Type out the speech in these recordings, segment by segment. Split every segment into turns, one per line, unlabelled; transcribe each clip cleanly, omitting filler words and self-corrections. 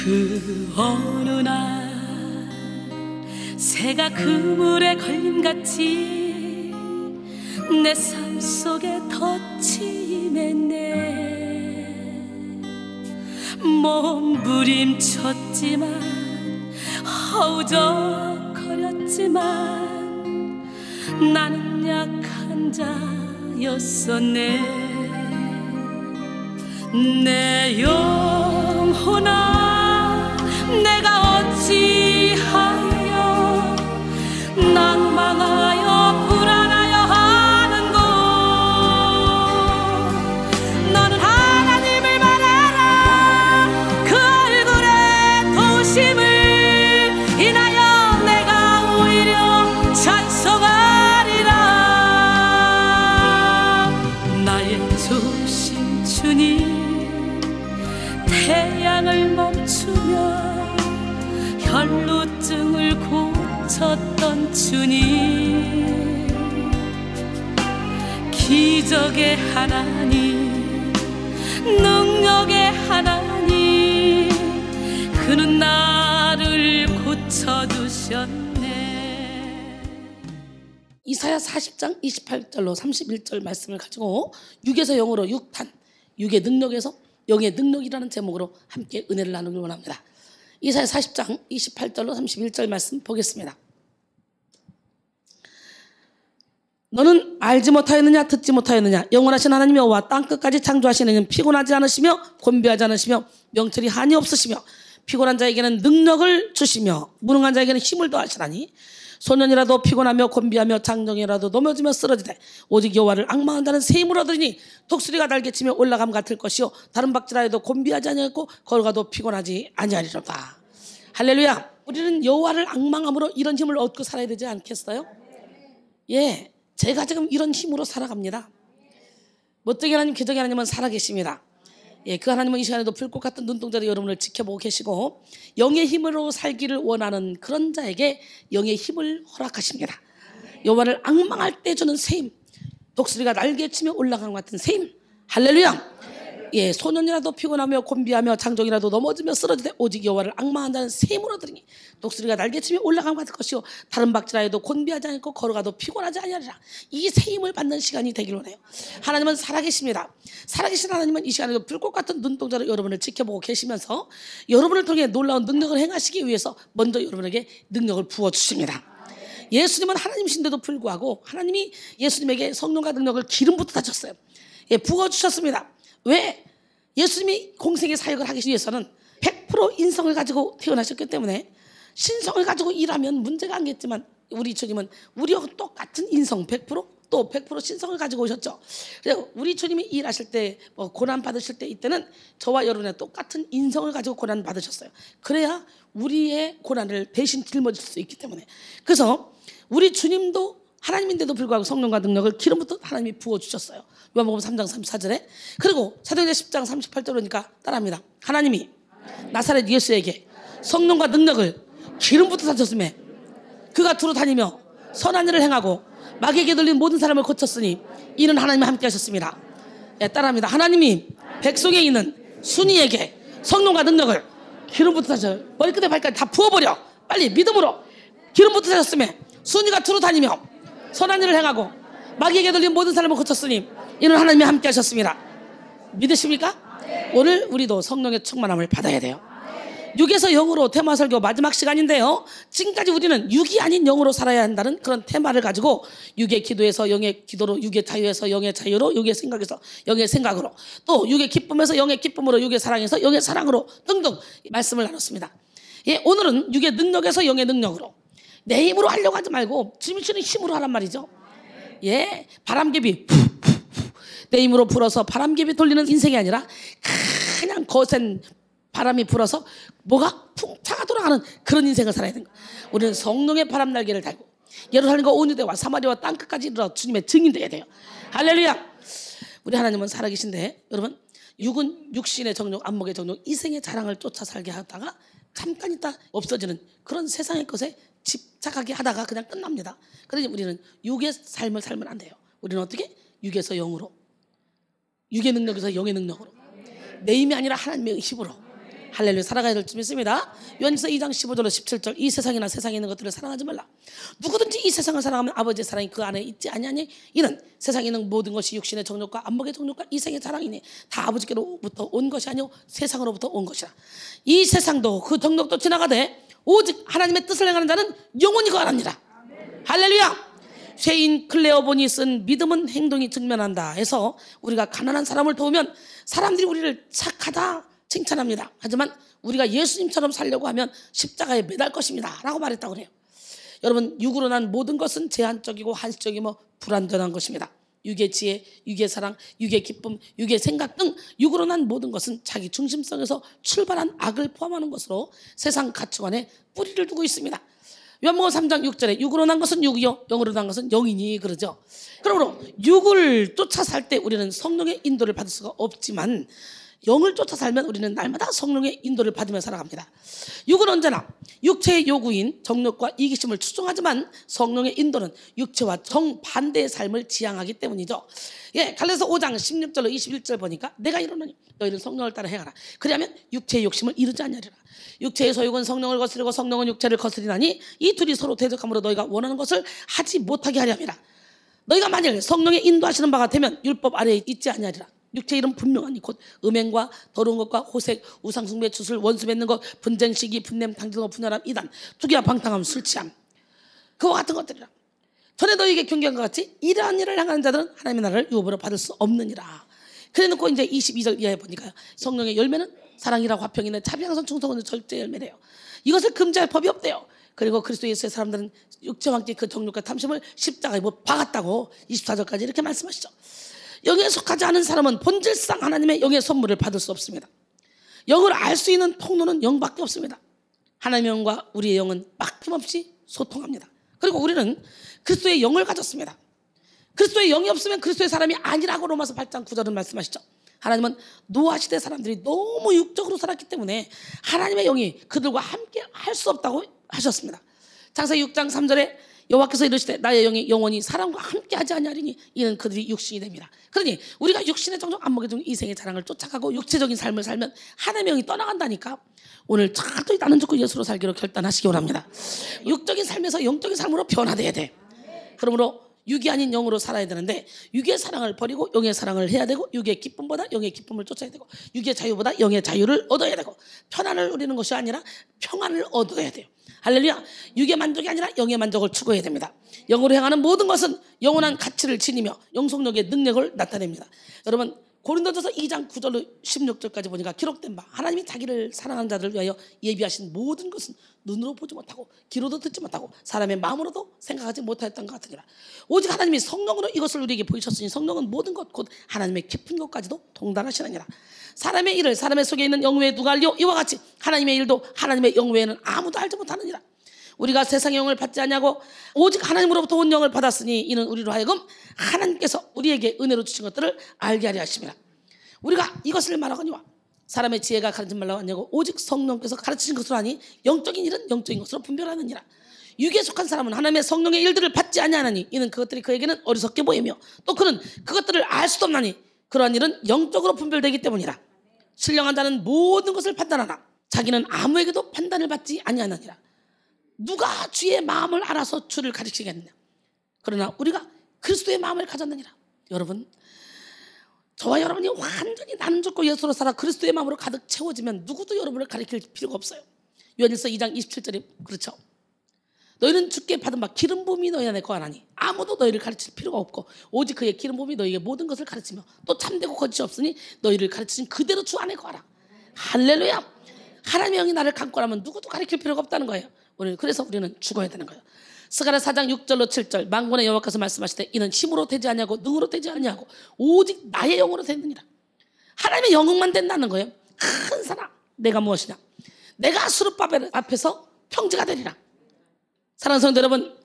그 어느 날 새가 그물에 걸림같이 내 삶 속에 덧침했네. 몸부림쳤지만 허우적거렸지만 나는 약한 자였었네. 내 영혼아, 내가 어찌하여 낭망하여 불안하여 하는고. 너는 하나님을 바라라. 그 얼굴의 도심을 인하여 내가 오히려 찬송하리라. 나의 주신 주님, 태양을 멈추며 혈루증을 고쳤던 주님, 기적의 하나님, 능력의 하나님, 그는 나를 고쳐주셨네.
이사야 40장 28절로 31절 말씀을 가지고 6에서 0으로 6탄, 6의 능력에서 영의 능력이라는 제목으로 함께 은혜를 나누길 원합니다. 이사야 40장 28절로 31절 말씀 보겠습니다. 너는 알지 못하였느냐, 듣지 못하였느냐? 영원하신 하나님 여호와 땅끝까지 창조하시는 이는 피곤하지 않으시며 곤비하지 않으시며 명철이 한이 없으시며 피곤한 자에게는 능력을 주시며 무능한 자에게는 힘을 더하시나니 소년이라도 피곤하며 곤비하며 장정이라도 넘어지며 쓰러지되 오직 여호와를 앙망한 자는 새 힘을 얻으리니 독수리가 날개치며 올라감 같을 것이요 다른 박질하여도 곤비하지 아니하고 걸어가도 피곤하지 아니하리로다. 할렐루야. 우리는 여호와를 앙망함으로 이런 힘을 얻고 살아야 되지 않겠어요? 예, 제가 지금 이런 힘으로 살아갑니다. 멋쟁이 하나님, 기적의 하나님은 살아계십니다. 예, 그 하나님은 이 시간에도 불꽃 같은 눈동자로 여러분을 지켜보고 계시고 영의 힘으로 살기를 원하는 그런 자에게 영의 힘을 허락하십니다. 여호와를 앙망할 때 주는 새 힘, 독수리가 날개치며 올라간 것 같은 새 힘. 할렐루야. 예, 소년이라도 피곤하며 곤비하며 장정이라도 넘어지며 쓰러지되 오직 여호와를 앙망한 자는 새 힘을 얻으리니 독수리가 날개치며 올라간 것 같을 것이요 다른 박질하여도 곤비하지 않고 걸어가도 피곤하지 아니하리라. 이 새 힘을 받는 시간이 되기를 원해요. 하나님은 살아계십니다. 살아계신 하나님은 이 시간에도 불꽃 같은 눈동자로 여러분을 지켜보고 계시면서 여러분을 통해 놀라운 능력을 행하시기 위해서 먼저 여러분에게 능력을 부어주십니다. 예수님은 하나님이신데도 불구하고 하나님이 예수님에게 성령과 능력을 기름부터 다셨어요. 예, 부어주셨습니다. 왜? 예수님이 공생의 사역을 하기 위해서는 100% 인성을 가지고 태어나셨기 때문에 신성을 가지고 일하면 문제가 안겠지만 우리 주님은 우리와 똑같은 인성 100%, 또 100% 신성을 가지고 오셨죠. 그래서 우리 주님이 일하실 때 고난 받으실 때 이때는 저와 여러분의 똑같은 인성을 가지고 고난 받으셨어요. 그래야 우리의 고난을 대신 짊어질 수 있기 때문에. 그래서 우리 주님도 하나님인데도 불구하고 성령과 능력을 기름부터 하나님이 부어주셨어요. 요한복음 3장 34절에. 그리고 사도행전 10장 38절 보니까 따라합니다. 하나님이 나사렛 예수에게 성령과 능력을 기름부터 다셨음에 그가 두루 다니며 선한 일을 행하고 마귀에게 들린 모든 사람을 고쳤으니 이는 하나님이 함께 하셨습니다. 예, 따라합니다. 하나님이 백성에 있는 순이에게 성령과 능력을 기름부터 다셨어요. 머리끝에 발까지 다 부어버려. 빨리 믿음으로 기름부터 다셨음에 순이가 두루 다니며 선한 일을 행하고 마귀에게 들린 모든 사람을 고쳤으니 이는 하나님이 함께 하셨습니다. 믿으십니까? 오늘 우리도 성령의 충만함을 받아야 돼요. 6에서 0으로 테마 설교 마지막 시간인데요. 지금까지 우리는 6이 아닌 0으로 살아야 한다는 그런 테마를 가지고 6의 기도에서 0의 기도로, 6의 자유에서 0의 자유로, 6의 생각에서 0의 생각으로, 또 6의 기쁨에서 0의 기쁨으로, 6의 사랑에서 0의 사랑으로 등등 말씀을 나눴습니다. 예, 오늘은 6의 능력에서 0의 능력으로. 내 힘으로 하려고 하지 말고 주님이 주는 힘으로 하란 말이죠. 예, 바람개비 내 힘으로 불어서 바람개비 돌리는 인생이 아니라 그냥 거센 바람이 불어서 뭐가 풍차가 돌아가는 그런 인생을 살아야 되는 거예요. 우리는 성령의 바람 날개를 달고 예루살렘과 온 유대와 사마리아와 땅끝까지 이르러 주님의 증인 되어야 돼요. 할렐루야. 우리 하나님은 살아계신데 여러분, 육은 육신의 정욕, 안목의 정욕, 이생의 자랑을 쫓아 살게 하다가 잠깐 있다 없어지는 그런 세상의 것에 집착하게 하다가 그냥 끝납니다. 그러니 우리는 육의 삶을 살면 안 돼요. 우리는 어떻게? 6에서 0으로, 6의 능력에서 0의 능력으로, 내 힘이 아니라 하나님의 힘으로, 할렐루야. 살아가야 될 줄 믿습니다. 요한일서 2장 15절로 17절 이 세상이나 세상에 있는 것들을 사랑하지 말라. 누구든지 이 세상을 사랑하면 아버지의 사랑이 그 안에 있지 아니하니 이는 세상에 있는 모든 것이 육신의 정욕과 안목의 정욕과 이생의 자랑이니 다 아버지께로부터 온 것이 아니오 세상으로부터 온 것이라. 이 세상도 그 정욕도 지나가되 오직 하나님의 뜻을 행하는 자는 영원히 거하느니라. 할렐루야. 쇠인 클레오본이 쓴 믿음은 행동이 증명한다 해서 우리가 가난한 사람을 도우면 사람들이 우리를 착하다 칭찬합니다. 하지만 우리가 예수님처럼 살려고 하면 십자가에 매달 것입니다 라고 말했다고 그래요. 여러분, 육으로 난 모든 것은 제한적이고 한시적이며 불완전한 것입니다. 육의 지혜, 육의 사랑, 육의 기쁨, 육의 생각 등 육으로 난 모든 것은 자기 중심성에서 출발한 악을 포함하는 것으로 세상 가치관에 뿌리를 두고 있습니다. 요한복음 3장 6절에 육으로 난 것은 육이요 영으로 난 것은 영이니 그러죠. 그러므로 육을 쫓아 살 때 우리는 성령의 인도를 받을 수가 없지만 영을 쫓아 살면 우리는 날마다 성령의 인도를 받으며 살아갑니다. 육은 언제나 육체의 요구인 정욕과 이기심을 추종하지만 성령의 인도는 육체와 정반대의 삶을 지향하기 때문이죠. 갈라디아서 5장 16절로 21절 보니까 내가 이르노니 너희는 성령을 따라 행하라. 그리하면 육체의 욕심을 이루지 아니하리라. 육체의 소욕은 성령을 거스리고 성령은 육체를 거스리나니 이 둘이 서로 대적함으로 너희가 원하는 것을 하지 못하게 하려 함이라. 너희가 만일 성령의 인도하시는 바가 되면 율법 아래에 있지 아니하리라. 육체의 일은 분명하니 곧 음행과 더러운 것과 호색, 우상숭배, 주술, 원수 맺는 것, 분쟁, 시기, 분냄, 당진거, 분열함, 이단, 투기와 방탕함, 술취함 그와 같은 것들이라. 전에 너희에게 경계한 것 같이 이러한 일을 행하는 자들은 하나님의 나라를 유업으로 받을 수 없느니라. 그래놓고 이제 22절 이하에 보니까 성령의 열매는 사랑이라 화평이나 자비양선 충성은 절대 열매래요. 이것을 금지할 법이 없대요. 그리고 그리스도 예수의 사람들은 육체와 함께 그 정욕과 탐심을 십자가에 못 박았다고 24절까지 이렇게 말씀하시죠. 영에 속하지 않은 사람은 본질상 하나님의 영의 선물을 받을 수 없습니다. 영을 알 수 있는 통로는 영밖에 없습니다. 하나님의 영과 우리의 영은 막힘없이 소통합니다. 그리고 우리는 그리스도의 영을 가졌습니다. 그리스도의 영이 없으면 그리스도의 사람이 아니라고 로마서 8장 9절은 말씀하시죠. 하나님은 노아시대 사람들이 너무 육적으로 살았기 때문에 하나님의 영이 그들과 함께 할 수 없다고 하셨습니다. 창세기 6장 3절에 여호와께서 이르시되 나의 영이 영원히 사람과 함께 하지 아니하리니 이는 그들이 육신이 됩니다. 그러니 우리가 육신의 정욕 안목의 정욕 이생의 자랑을 쫓아가고 육체적인 삶을 살면 하나님의 영이 떠나간다니까 오늘 철저히 나는 죽고 예수로 살기로 결단하시기 원합니다. 육적인 삶에서 영적인 삶으로 변화돼야 돼. 그러므로 육이 아닌 영으로 살아야 되는데 육의 사랑을 버리고 영의 사랑을 해야 되고 육의 기쁨보다 영의 기쁨을 쫓아야 되고 육의 자유보다 영의 자유를 얻어야 되고 편안을 누리는 것이 아니라 평안을 얻어야 돼요. 할렐루야. 육의 만족이 아니라 영의 만족을 추구해야 됩니다. 영으로 행하는 모든 것은 영원한 가치를 지니며 영속력의 능력을 나타냅니다. 여러분 고린도전서 2장 9절로 16절까지 보니까 기록된 바 하나님이 자기를 사랑하는 자들을 위하여 예비하신 모든 것은 눈으로 보지 못하고 귀로도 듣지 못하고 사람의 마음으로도 생각하지 못하였던 것 같으니라. 오직 하나님이 성령으로 이것을 우리에게 보이셨으니 성령은 모든 것 곧 하나님의 깊은 것까지도 동달하시느니라. 사람의 일을 사람의 속에 있는 영 외에 누가 알려 이와 같이 하나님의 일도 하나님의 영 외에는 아무도 알지 못하느니라. 우리가 세상의 영을 받지 아니하고 오직 하나님으로부터 온 영을 받았으니 이는 우리로 하여금 하나님께서 우리에게 은혜로 주신 것들을 알게 하려 하심이라. 우리가 이것을 말하거니와 사람의 지혜가 가르치지 말라고 하냐고 오직 성령께서 가르치신 것으로 하니 영적인 일은 영적인 것으로 분별하느니라. 육에 속한 사람은 하나님의 성령의 일들을 받지 아니하나니 이는 그것들이 그에게는 어리석게 보이며 또 그는 그것들을 알 수도 없나니 그러한 일은 영적으로 분별되기 때문이라. 신령한 자는 모든 것을 판단하나 자기는 아무에게도 판단을 받지 아니하느니라. 누가 주의 마음을 알아서 주를 가르치겠느냐. 그러나 우리가 그리스도의 마음을 가졌느니라. 여러분 저와 여러분이 완전히 나는 죽고 예수로 살아 그리스도의 마음으로 가득 채워지면 누구도 여러분을 가르칠 필요가 없어요. 요한일서 2장 27절에 그렇죠. 너희는 주께 받은 바 기름 부음이 너희 안에 거하나니 아무도 너희를 가르칠 필요가 없고 오직 그의 기름 부음이 너희에게 모든 것을 가르치며 또 참되고 거짓이 없으니 너희를 가르치신 그대로 주 안에 거하라. 할렐루야. 하나님의 영이 나를 감고라면 누구도 가르칠 필요가 없다는 거예요. 그래서 우리는 죽어야 되는 거예요. 스가랴 4장 6절로 7절 만군의 여호와께서 말씀하시되 이는 힘으로 되지 아니하고 능으로 되지 아니하고 오직 나의 영으로 되느니라. 하나님의 영으로만 된다는 거예요. 큰 사람 내가 무엇이냐. 내가 수르바벨 앞에서 평지가 되리라. 사랑하는 성도 여러분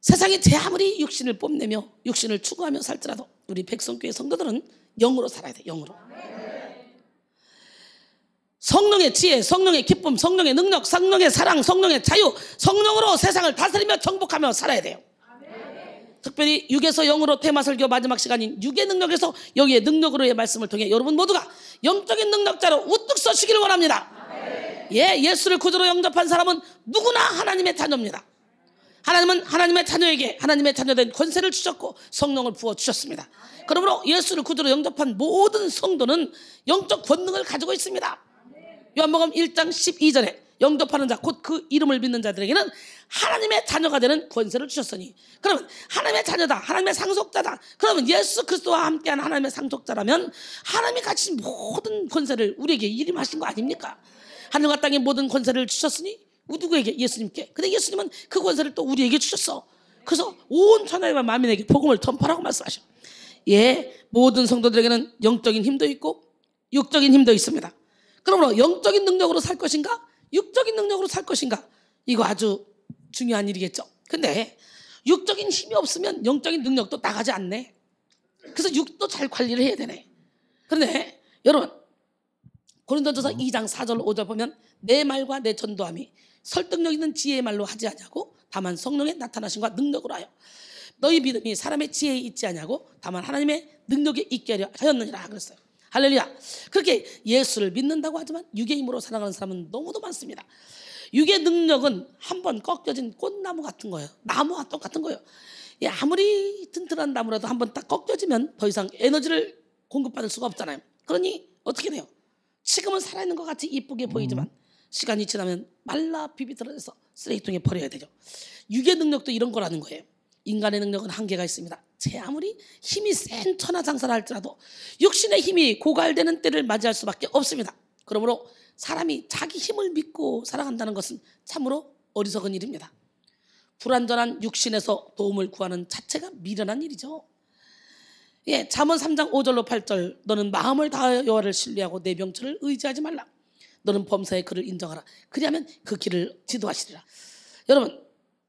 세상에 제 아무리 육신을 뽐내며 육신을 추구하며 살더라도 우리 백성교회 성도들은 영으로 살아야 돼. 영으로. 성령의 지혜, 성령의 기쁨, 성령의 능력, 성령의 사랑, 성령의 자유, 성령으로 세상을 다스리며 정복하며 살아야 돼요. 특별히 6에서 0으로 테마설교 마지막 시간인 6의 능력에서 여기에 능력으로의 말씀을 통해 여러분 모두가 영적인 능력자로 우뚝 서시기를 원합니다. 예, 예수를 구주로 영접한 사람은 누구나 하나님의 자녀입니다. 하나님은 하나님의 자녀에게 하나님의 자녀된 권세를 주셨고 성령을 부어주셨습니다. 그러므로 예수를 구주로 영접한 모든 성도는 영적 권능을 가지고 있습니다. 요한복음 1장 12절에 영접하는 자 곧 그 이름을 믿는 자들에게는 하나님의 자녀가 되는 권세를 주셨으니, 그러면 하나님의 자녀다, 하나님의 상속자다. 그러면 예수 그리스도와 함께한 하나님의 상속자라면 하나님이 가진 모든 권세를 우리에게 일임하신 거 아닙니까? 하늘과 땅의 모든 권세를 주셨으니 누구에게? 예수님께. 근데 예수님은 그 권세를 또 우리에게 주셨어. 그래서 온 천하의 만민에게 복음을 전파라고 말씀하셔. 예, 모든 성도들에게는 영적인 힘도 있고 육적인 힘도 있습니다. 그러므로 영적인 능력으로 살 것인가? 육적인 능력으로 살 것인가? 이거 아주 중요한 일이겠죠. 근데 육적인 힘이 없으면 영적인 능력도 나가지 않네. 그래서 육도 잘 관리를 해야 되네. 그런데 여러분, 고린도전서 2장 4절 5절 보면 내 말과 내 전도함이 설득력 있는 지혜의 말로 하지 아니하고 다만 성령의 나타나심과 능력으로 하여 너희 믿음이 사람의 지혜에 있지 아니하고 다만 하나님의 능력에 있게 하려 하였느니라 그랬어요. 할렐루야. 그렇게 예수를 믿는다고 하지만 육의 힘으로 살아가는 사람은 너무도 많습니다. 육의 능력은 한번 꺾여진 꽃나무 같은 거예요. 나무와 똑같은 거예요. 예, 아무리 튼튼한 나무라도 한번 딱 꺾여지면 더 이상 에너지를 공급받을 수가 없잖아요. 그러니 어떻게 돼요? 지금은 살아있는 것 같이 이쁘게 보이지만 시간이 지나면 말라 비비틀어져서 쓰레기통에 버려야 되죠. 육의 능력도 이런 거라는 거예요. 인간의 능력은 한계가 있습니다. 제 아무리 힘이 센 천하장사를 할지라도 육신의 힘이 고갈되는 때를 맞이할 수밖에 없습니다. 그러므로 사람이 자기 힘을 믿고 살아간다는 것은 참으로 어리석은 일입니다. 불완전한 육신에서 도움을 구하는 자체가 미련한 일이죠. 예, 잠언 3장 5절로 8절 너는 마음을 다하여 여호와를 신뢰하고 내 명철을 의지하지 말라. 너는 범사의 그를 인정하라. 그리하면 그 길을 지도하시리라.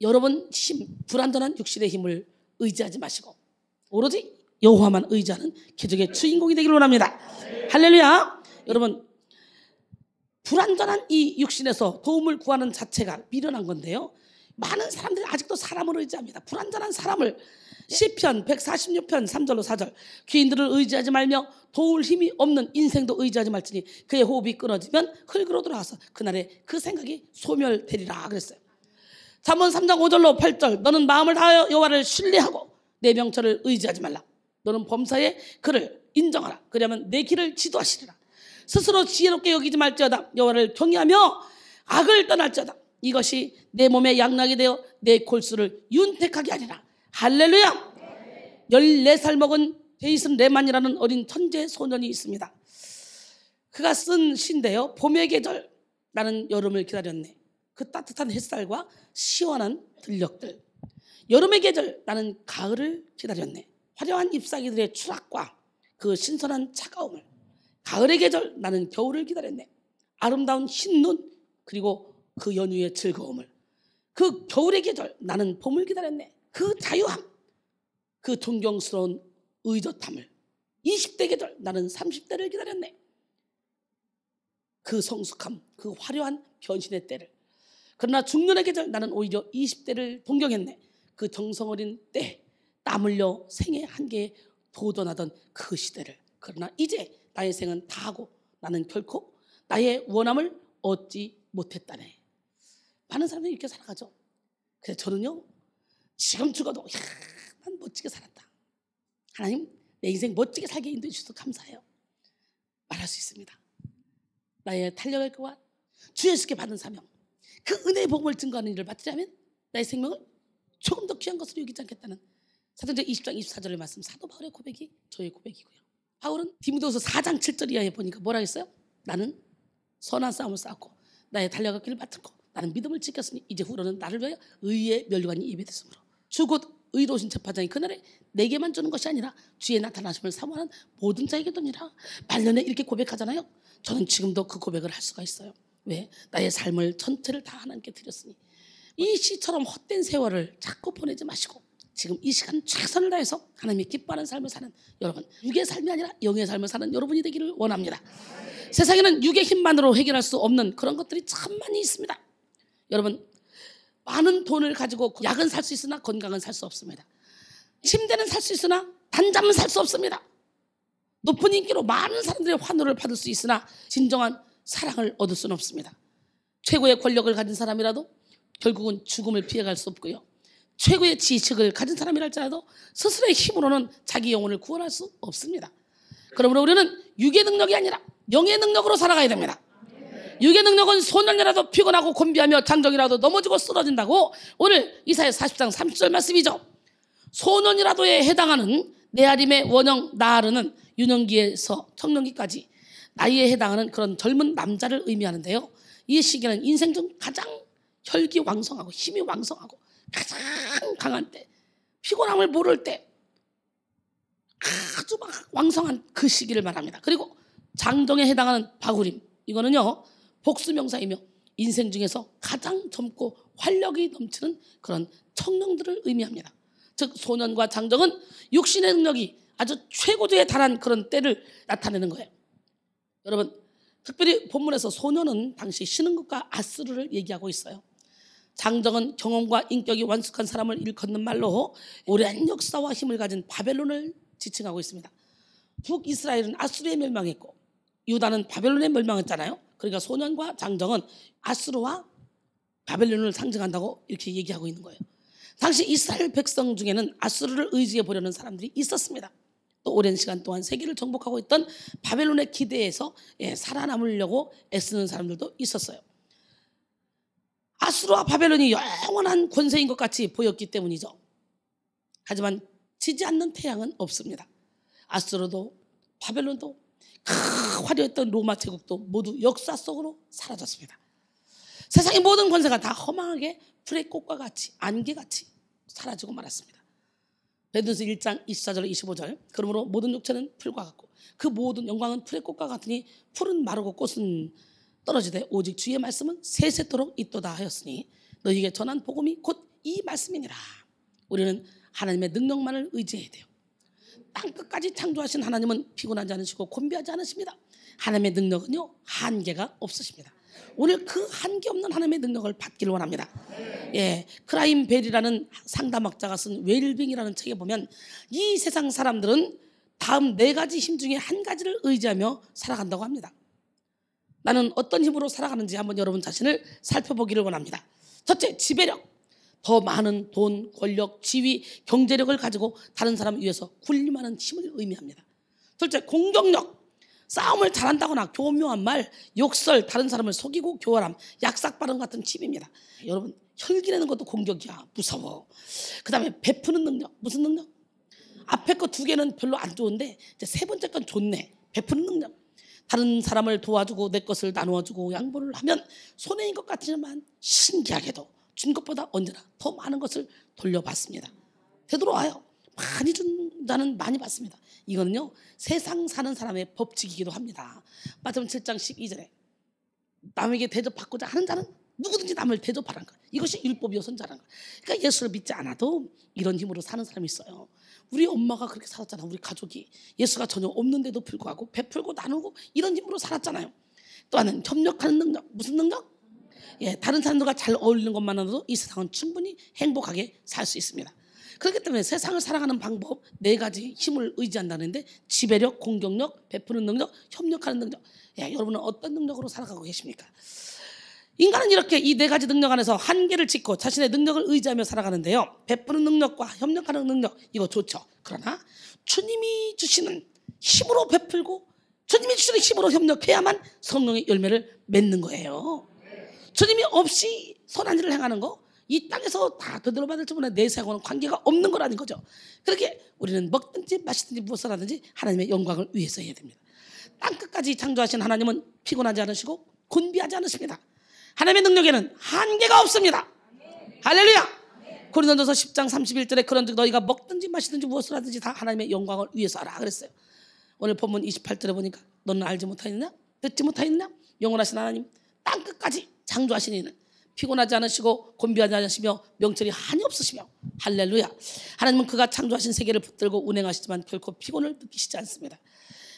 여러분 힘, 불완전한 육신의 힘을 의지하지 마시고 오로지 여호와만 의지하는 기적의 주인공이 되기를 원합니다. 할렐루야. 여러분, 불완전한 이 육신에서 도움을 구하는 자체가 미련한 건데요, 많은 사람들이 아직도 사람을 의지합니다. 불완전한 사람을. 시편 146편 3절로 4절 귀인들을 의지하지 말며 도울 힘이 없는 인생도 의지하지 말지니 그의 호흡이 끊어지면 흙으로 돌아와서 그날에 그 생각이 소멸되리라 그랬어요. 잠언 3장 5절로 8절 너는 마음을 다하여 여호와를 신뢰하고 내 명철을 의지하지 말라. 너는 범사에 그를 인정하라. 그러면 내 길을 지도하시리라. 스스로 지혜롭게 여기지 말지어다. 여호와를 경외하며 악을 떠날지어다. 이것이 내 몸의 양락이 되어 내 골수를 윤택하게 하리라. 할렐루야. 14살 먹은 데이슨 레만이라는 어린 천재 소년이 있습니다. 그가 쓴 시인데요, 봄의 계절 나는 여름을 기다렸네. 그 따뜻한 햇살과 시원한 들녘들. 여름의 계절 나는 가을을 기다렸네. 화려한 잎사귀들의 추락과 그 신선한 차가움을. 가을의 계절 나는 겨울을 기다렸네. 아름다운 흰눈 그리고 그 연휴의 즐거움을. 그 겨울의 계절 나는 봄을 기다렸네. 그 자유함, 그 존경스러운 의젓함을. 20대 계절 나는 30대를 기다렸네. 그 성숙함, 그 화려한 변신의 때를. 그러나 중년의 계절 나는 오히려 20대를 동경했네. 그 정성 어린 때, 땀 흘려 생의 한계에 도전하던 그 시대를. 그러나 이제 나의 생은 다하고 나는 결코 나의 원함을 얻지 못했다네. 많은 사람들이 이렇게 살아가죠. 그래서 저는요, 지금 죽어도 난 멋지게 살았다. 하나님, 내 인생 멋지게 살게 인도해 주셔서 감사해요. 말할 수 있습니다. 나의 탄력할 것과 주 예수께 받은 사명, 그 은혜의 복음을 증거하는 일을 맡으려면 나의 생명을 조금 더 귀한 것으로 여기지 않겠다는 사도행전 20장 24절의 말씀, 사도 바울의 고백이 저의 고백이고요. 바울은 디모데후서 4장 7절 이하에 보니까 뭐라 했어요? 나는 선한 싸움을 싸웠고 나의 달려갈 길을 맡았고 나는 믿음을 지켰으니 이제 후로는 나를 위하여 의의 면류관이 예배됐으므로 주 곧 의로우신 재판장이 그날에 내게만 주는 것이 아니라 주의 나타나심을 사모하는 모든 자에게 돕니다. 말년에 이렇게 고백하잖아요. 저는 지금도 그 고백을 할 수가 있어요. 왜? 나의 삶을 전체를 다 하나님께 드렸으니. 이 시처럼 헛된 세월을 자꾸 보내지 마시고 지금 이 시간 최선을 다해서 하나님이 기뻐하는 삶을 사는 여러분, 육의 삶이 아니라 영의 삶을 사는 여러분이 되기를 원합니다. 세상에는 육의 힘만으로 해결할 수 없는 그런 것들이 참 많이 있습니다. 여러분, 많은 돈을 가지고 약은 살 수 있으나 건강은 살 수 없습니다. 침대는 살 수 있으나 단잠은 살 수 없습니다. 높은 인기로 많은 사람들의 환호를 받을 수 있으나 진정한 사랑을 얻을 수는 없습니다. 최고의 권력을 가진 사람이라도 결국은 죽음을 피해갈 수 없고요. 최고의 지식을 가진 사람이랄지라도 스스로의 힘으로는 자기 영혼을 구원할 수 없습니다. 그러므로 우리는 육의 능력이 아니라 영의 능력으로 살아가야 됩니다. 육의 능력은 소년이라도 피곤하고 곤비하며 장정이라도 넘어지고 쓰러진다고 오늘 이사야 40장 30절 말씀이죠. 소년이라도에 해당하는 네아림의 원형 나하르는 유년기에서 청년기까지 나이에 해당하는 그런 젊은 남자를 의미하는데요. 이 시기는 인생 중 가장 혈기왕성하고 힘이 왕성하고 가장 강한 때, 피곤함을 모를 때 아주 막 왕성한 그 시기를 말합니다. 그리고 장정에 해당하는 바구림, 이거는요 복수명사이며 인생 중에서 가장 젊고 활력이 넘치는 그런 청년들을 의미합니다. 즉 소년과 장정은 육신의 능력이 아주 최고조에 달한 그런 때를 나타내는 거예요. 여러분, 특별히 본문에서 소년은 당시 신흥국가 아수르를 얘기하고 있어요. 장정은 경험과 인격이 완숙한 사람을 일컫는 말로 오랜 역사와 힘을 가진 바벨론을 지칭하고 있습니다. 북이스라엘은 아수르에 멸망했고 유다는 바벨론에 멸망했잖아요. 그러니까 소년과 장정은 아수르와 바벨론을 상징한다고 이렇게 얘기하고 있는 거예요. 당시 이스라엘 백성 중에는 아수르를 의지해 보려는 사람들이 있었습니다. 또 오랜 시간 동안 세계를 정복하고 있던 바벨론의 기대에서 살아남으려고 애쓰는 사람들도 있었어요. 아수르와 바벨론이 영원한 권세인 것 같이 보였기 때문이죠. 하지만 지지 않는 태양은 없습니다. 아수르도 바벨론도 화려했던 로마 제국도 모두 역사 속으로 사라졌습니다. 세상의 모든 권세가 다 허망하게 풀의 꽃과 같이 안개같이 사라지고 말았습니다. 베드로서 1장 24절 25절 그러므로 모든 육체는 풀과 같고 그 모든 영광은 풀의 꽃과 같으니 풀은 마르고 꽃은 떨어지되 오직 주의 말씀은 세세토록 있도다 하였으니 너희에게 전한 복음이 곧 이 말씀이니라. 우리는 하나님의 능력만을 의지해야 돼요. 땅끝까지 창조하신 하나님은 피곤하지 않으시고 곤비하지 않으십니다. 하나님의 능력은요 한계가 없으십니다. 오늘 그 한계 없는 하나님의 능력을 받기를 원합니다. 크라임 벨이라는 상담학자가 쓴 웰빙이라는 책에 보면 이 세상 사람들은 다음 4가지 힘 중에 한 가지를 의지하며 살아간다고 합니다. 나는 어떤 힘으로 살아가는지 한번 여러분 자신을 살펴보기를 원합니다. 첫째, 지배력. 더 많은 돈, 권력, 지위, 경제력을 가지고 다른 사람을 위해서 군림하는 힘을 의미합니다. 둘째, 공격력. 싸움을 잘한다거나 교묘한 말, 욕설, 다른 사람을 속이고 교활함, 약삭 발언 같은 힘입니다. 여러분, 혈기 내는 것도 공격이야. 무서워. 그 다음에 베푸는 능력. 무슨 능력? 앞에 거 2개는 별로 안 좋은데 이제 3번째 건 좋네. 베푸는 능력. 다른 사람을 도와주고 내 것을 나누어주고 양보를 하면 손해인 것 같지만 신기하게도 준 것보다 언제나 더 많은 것을 돌려받습니다. 되돌아와요. 많이 준 자는 많이 받습니다. 이거는요 세상 사는 사람의 법칙이기도 합니다. 마태복음 7장 12절에 남에게 대접받고자 하는 자는 누구든지 남을 대접하라는 것. 이것이 율법이어서는 것. 그러니까 예수를 믿지 않아도 이런 힘으로 사는 사람이 있어요. 우리 엄마가 그렇게 살았잖아. 우리 가족이 예수가 전혀 없는데도 불구하고 베풀고 나누고 이런 힘으로 살았잖아요. 또 하나는 협력하는 능력. 무슨 능력? 다른 사람들과 잘 어울리는 것만으로도 이 세상은 충분히 행복하게 살 수 있습니다. 그렇기 때문에 세상을 살아가는 방법 4가지 힘을 의지한다는데 지배력, 공격력, 베푸는 능력, 협력하는 능력. 여러분은 어떤 능력으로 살아가고 계십니까? 인간은 이렇게 이 4가지 능력 안에서 한계를 짓고 자신의 능력을 의지하며 살아가는데요. 베푸는 능력과 협력하는 능력 이거 좋죠. 그러나 주님이 주시는 힘으로 베풀고 주님이 주시는 힘으로 협력해야만 성령의 열매를 맺는 거예요. 주님이 없이 선한 일을 행하는 거 이 땅에서 다 되돌려 받을 줄보다 내세하고는 관계가 없는 거라는 거죠. 그렇게 우리는 먹든지 마시든지 무엇을 하든지 하나님의 영광을 위해서 해야 됩니다. 땅끝까지 창조하신 하나님은 피곤하지 않으시고 곤비하지 않으십니다. 하나님의 능력에는 한계가 없습니다. 할렐루야. 고린도전서 10장 31절에 그런즉 너희가 먹든지 마시든지 무엇을 하든지 다 하나님의 영광을 위해서 하라 그랬어요. 오늘 본문 28절에 보니까 너는 알지 못하였느냐? 듣지 못하였느냐? 영원하신 하나님 땅끝까지 창조하신 이는 피곤하지 않으시고 곤비하지 않으시며 명철이 한이 없으시며 할렐루야. 하나님은 그가 창조하신 세계를 붙들고 운행하시지만 결코 피곤을 느끼시지 않습니다.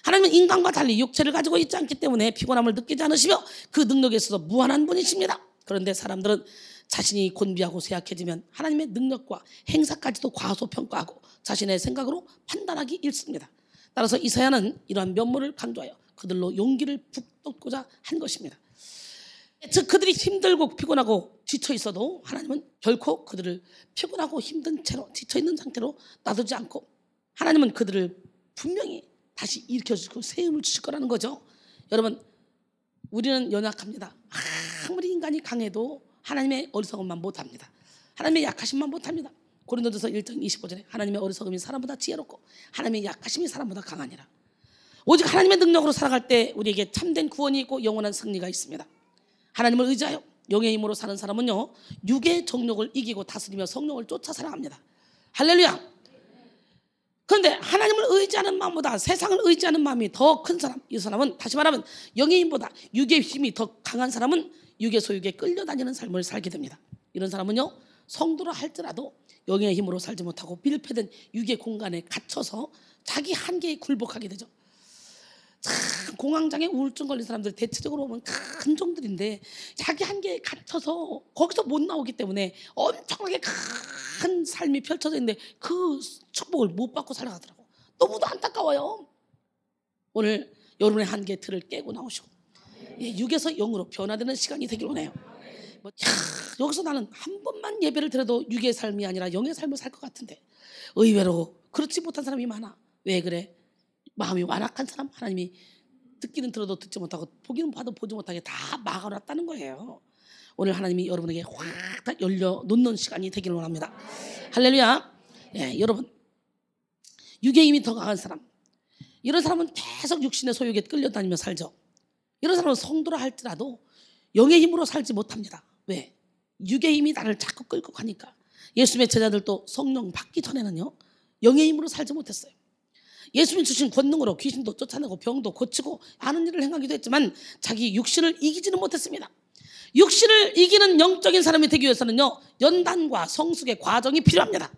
하나님은 인간과 달리 육체를 가지고 있지 않기 때문에 피곤함을 느끼지 않으시며 그 능력에 있어서 무한한 분이십니다. 그런데 사람들은 자신이 곤비하고 쇠약해지면 하나님의 능력과 행사까지도 과소평가하고 자신의 생각으로 판단하기 일쑤입니다. 따라서 이사야는 이러한 면모를 강조하여 그들로 용기를 북돋고자 한 것입니다. 즉 그들이 힘들고 피곤하고 지쳐 있어도 하나님은 결코 그들을 피곤하고 힘든 채로 지쳐 있는 상태로 놔두지 않고 하나님은 그들을 분명히 다시 일으켜주고 새 힘을 주실 거라는 거죠. 여러분, 우리는 연약합니다. 아무리 인간이 강해도 하나님의 어리석음만 못합니다. 하나님의 약하심만 못합니다. 고린도전서 1장 25절에 하나님의 어리석음이 사람보다 지혜롭고 하나님의 약하심이 사람보다 강하니라. 오직 하나님의 능력으로 살아갈 때 우리에게 참된 구원이 있고 영원한 승리가 있습니다. 하나님을 의지하여 영의 힘으로 사는 사람은요, 육의 정욕을 이기고 다스리며 성령을 쫓아 살아갑니다. 할렐루야. 그런데 하나님을 의지하는 마음보다 세상을 의지하는 마음이 더 큰 사람, 이 사람은 다시 말하면 영의 힘보다 육의 힘이 더 강한 사람은 육의 소욕에 끌려다니는 삶을 살게 됩니다. 이런 사람은요, 성도라 할지라도 영의 힘으로 살지 못하고 밀폐된 육의 공간에 갇혀서 자기 한계에 굴복하게 되죠. 참 공황장애 우울증 걸린 사람들 대체적으로 보면 큰 종들인데 자기 한계에 갇혀서 거기서 못 나오기 때문에 엄청나게 큰 삶이 펼쳐져 있는데 그 축복을 못 받고 살아가더라고. 너무도 안타까워요. 오늘 여러분의 한계 틀을 깨고 나오시고 육에서 영으로 변화되는 시간이 되길 원해요. 여기서 나는 한 번만 예배를 드려도 육의 삶이 아니라 영의 삶을 살 것 같은데 의외로 그렇지 못한 사람이 많아. 왜 그래? 마음이 완악한 사람, 하나님이 듣기는 들어도 듣지 못하고 보기는 봐도 보지 못하게 다 막아놨다는 거예요. 오늘 하나님이 여러분에게 확 다 열려놓는 시간이 되기를 원합니다. 할렐루야. 예, 여러분, 육의 힘이 더 강한 사람, 이런 사람은 계속 육신의 소욕에 끌려다니며 살죠. 이런 사람은 성도라 할지라도 영의 힘으로 살지 못합니다. 왜? 육의 힘이 나를 자꾸 끌고 가니까. 예수님의 제자들도 성령 받기 전에는요, 영의 힘으로 살지 못했어요. 예수님 주신 권능으로 귀신도 쫓아내고 병도 고치고 많은 일을 행하기도 했지만 자기 육신을 이기지는 못했습니다. 육신을 이기는 영적인 사람이 되기 위해서는요, 연단과 성숙의 과정이 필요합니다.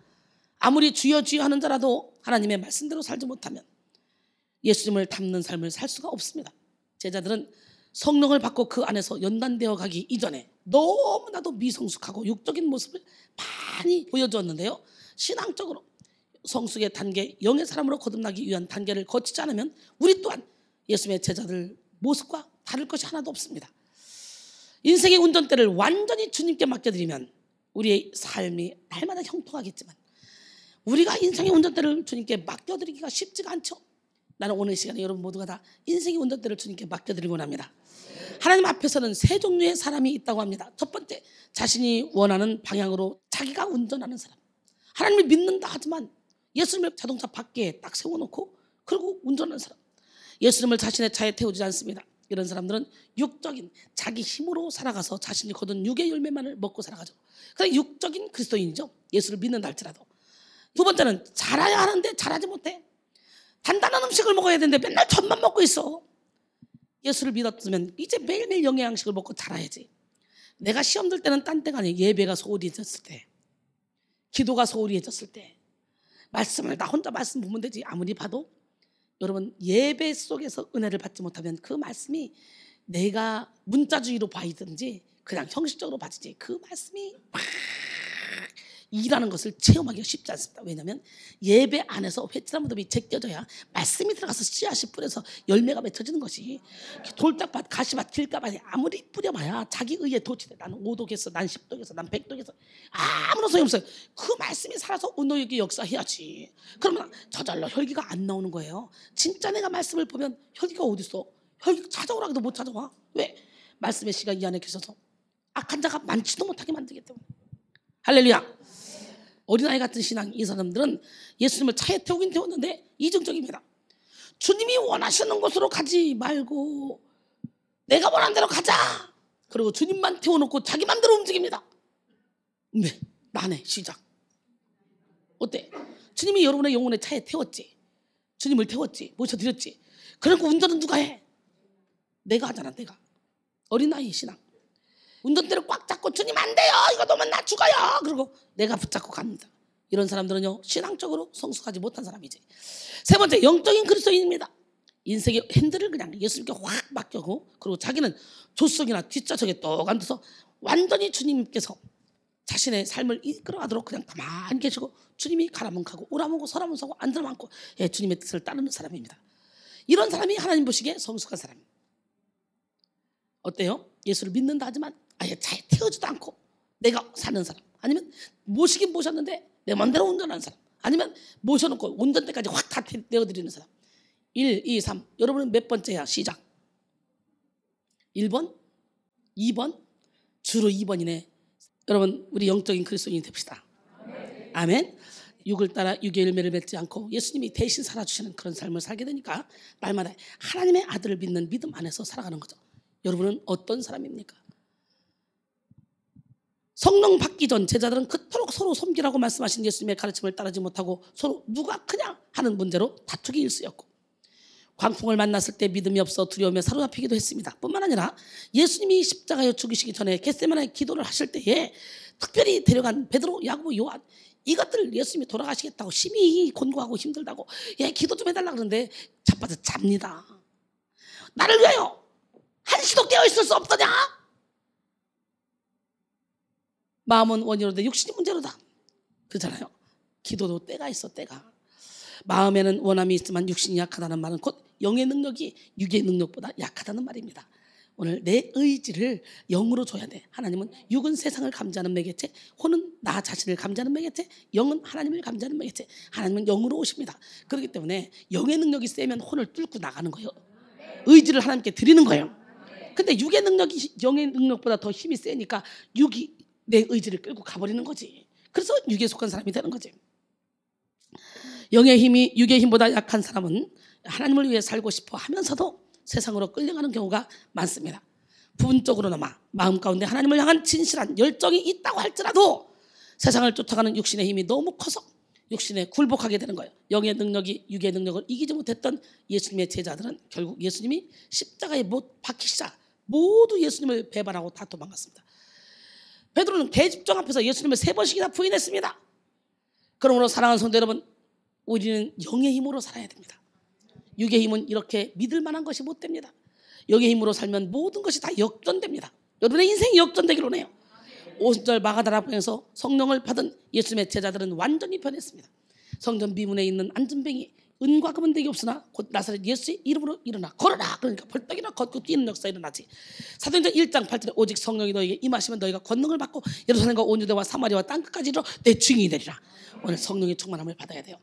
아무리 주여 주여 하는 자라도 하나님의 말씀대로 살지 못하면 예수님을 닮는 삶을 살 수가 없습니다. 제자들은 성령을 받고 그 안에서 연단되어 가기 이전에 너무나도 미성숙하고 육적인 모습을 많이 보여주었는데요, 신앙적으로 성숙의 단계, 영의 사람으로 거듭나기 위한 단계를 거치지 않으면 우리 또한 예수님의 제자들 모습과 다를 것이 하나도 없습니다. 인생의 운전대를 완전히 주님께 맡겨드리면 우리의 삶이 날마다 형통하겠지만 우리가 인생의 운전대를 주님께 맡겨드리기가 쉽지가 않죠. 나는 오늘 시간에 여러분 모두가 다 인생의 운전대를 주님께 맡겨드리고 합니다. 하나님 앞에서는 세 종류의 사람이 있다고 합니다. 첫 번째, 자신이 원하는 방향으로 자기가 운전하는 사람. 하나님을 믿는다 하지만 예수님을 자동차 밖에 딱 세워놓고 그리고 운전하는 사람. 예수님을 자신의 차에 태우지 않습니다. 이런 사람들은 육적인 자기 힘으로 살아가서 자신이 거둔 육의 열매만을 먹고 살아가죠. 그러니까 육적인 그리스도인이죠. 예수를 믿는다 할지라도. 두 번째는 잘해야 하는데 잘하지 못해. 단단한 음식을 먹어야 되는데 맨날 젖만 먹고 있어. 예수를 믿었으면 이제 매일매일 영의 양식을 먹고 자라야지. 내가 시험 들 때는 딴 때가 아니에요. 예배가 소홀해졌을 때, 기도가 소홀해졌을 때, 말씀을 나 혼자 말씀 보면 되지. 아무리 봐도 여러분, 예배 속에서 은혜를 받지 못하면 그 말씀이 내가 문자주의로 봐이든지 그냥 형식적으로 봐지지 그 말씀이 막 일하는 것을 체험하기가 쉽지 않습니다. 왜냐하면 예배 안에서 회칠한 무덤이 제껴져야 말씀이 들어가서 씨앗이 뿌려서 열매가 맺혀지는 것이, 돌짝밭, 가시밭, 길가밭에 아무리 뿌려봐야 자기 의에 도취돼. 나는 5독에서, 난 10독에서, 난 100독에서 아무런 소용없어요. 그 말씀이 살아서 운노역이 역사해야지. 그러면 저절로 혈기가 안 나오는 거예요. 진짜 내가 말씀을 보면 혈기가 어디 있어? 혈기 찾아오라 해도 못 찾아와. 왜? 말씀의 씨가 이 안에 계셔서 악한 자가 많지도 못하게 만들기 때문에. 할렐루야. 어린아이 같은 신앙, 이 사람들은 예수님을 차에 태우긴 태웠는데 이중적입니다. 주님이 원하시는 곳으로 가지 말고 내가 원하는 대로 가자. 그리고 주님만 태워놓고 자기 맘대로 움직입니다. 네, 나네 시작. 어때? 주님이 여러분의 영혼의 차에 태웠지. 주님을 태웠지. 모셔드렸지. 그러니까 운전은 누가 해? 내가 하잖아, 내가. 어린아이 신앙. 운전대를 꽉 잡고 주님 안 돼요. 이거 놓으면 나 죽어요. 그리고 내가 붙잡고 갑니다. 이런 사람들은요, 신앙적으로 성숙하지 못한 사람이지. 세 번째, 영적인 그리스도인입니다. 인생의 핸들을 그냥 예수님께 확 맡겨고, 그리고 자기는 조수석이나 뒷좌석에 떡 앉아서 완전히 주님께서 자신의 삶을 이끌어가도록 그냥 가만히 계시고 주님이 가라면 가고 오라면 오고 서라면 서고 앉으라면 앉고 주님의 뜻을 따르는 사람입니다. 이런 사람이 하나님 보시기에 성숙한 사람입니다. 어때요? 예수를 믿는다 하지만 아예 잘 태우지도 않고 내가 사는 사람, 아니면 모시긴 모셨는데 내 맘대로 운전하는 사람, 아니면 모셔놓고 운전대까지 확 다 내어드리는 사람. 1, 2, 3 여러분은 몇 번째야? 시작. 1번? 2번? 주로 2번이네. 여러분 우리 영적인 그리스도인이 됩시다. 아멘. 육을 따라 육의 열매를 맺지 않고 예수님이 대신 살아주시는 그런 삶을 살게 되니까 날마다 하나님의 아들을 믿는 믿음 안에서 살아가는 거죠. 여러분은 어떤 사람입니까? 성령 받기 전 제자들은 그토록 서로 섬기라고 말씀하신 예수님의 가르침을 따르지 못하고 서로 누가 크냐 하는 문제로 다투기 일쑤였고, 광풍을 만났을 때 믿음이 없어 두려움에 사로잡히기도 했습니다. 뿐만 아니라 예수님이 십자가에 죽으시기 전에 겟세마네 기도를 하실 때에 특별히 데려간 베드로, 야고보, 요한, 이것들 예수님이 돌아가시겠다고 심히 곤고하고 힘들다고 기도 좀 해달라 그러는데 자빠져 잡니다. 나를 위하여 한시도 깨어있을 수 없더냐? 마음은 원이로되 육신이 문제로다 그러잖아요. 기도도 때가 있어. 때가. 마음에는 원함이 있지만 육신이 약하다는 말은 곧 영의 능력이 육의 능력보다 약하다는 말입니다. 오늘 내 의지를 영으로 줘야 돼. 하나님은 육은 세상을 감지하는 매개체, 혼은 나 자신을 감지하는 매개체, 영은 하나님을 감지하는 매개체. 하나님은 영으로 오십니다. 그렇기 때문에 영의 능력이 세면 혼을 뚫고 나가는 거예요. 의지를 하나님께 드리는 거예요. 근데 육의 능력이 영의 능력보다 더 힘이 세니까 육이 내 의지를 끌고 가버리는 거지. 그래서 육에 속한 사람이 되는 거지. 영의 힘이 육의 힘보다 약한 사람은 하나님을 위해 살고 싶어 하면서도 세상으로 끌려가는 경우가 많습니다. 부분적으로나마 마음 가운데 하나님을 향한 진실한 열정이 있다고 할지라도 세상을 쫓아가는 육신의 힘이 너무 커서 육신에 굴복하게 되는 거예요. 영의 능력이 육의 능력을 이기지 못했던 예수님의 제자들은 결국 예수님이 십자가에 못 박히시자 모두 예수님을 배반하고 다 도망갔습니다. 베드로는 대집종 앞에서 예수님을 3번씩이나 부인했습니다. 그러므로 사랑하는 성도 여러분, 우리는 영의 힘으로 살아야 됩니다. 육의 힘은 이렇게 믿을 만한 것이 못 됩니다. 영의 힘으로 살면 모든 것이 다 역전됩니다. 여러분의 인생이 역전되기로 해요. 오순절 마가다락방에서 성령을 받은 예수님의 제자들은 완전히 변했습니다. 성전 비문에 있는 안전뱅이, 은과 금은 댁이 없으나 곧 나사렛 예수의 이름으로 일어나 걸어라. 그러니까 벌떡이나 걷고 뛰는 역사 일어나지. 사도행전 1장 8절에 오직 성령이 너에게 임하시면 너희가 권능을 받고 예루살렘과 온 유대와 사마리아와 땅끝까지 이르러 내 증인이 되리라. 오늘 성령의 충만함을 받아야 돼요.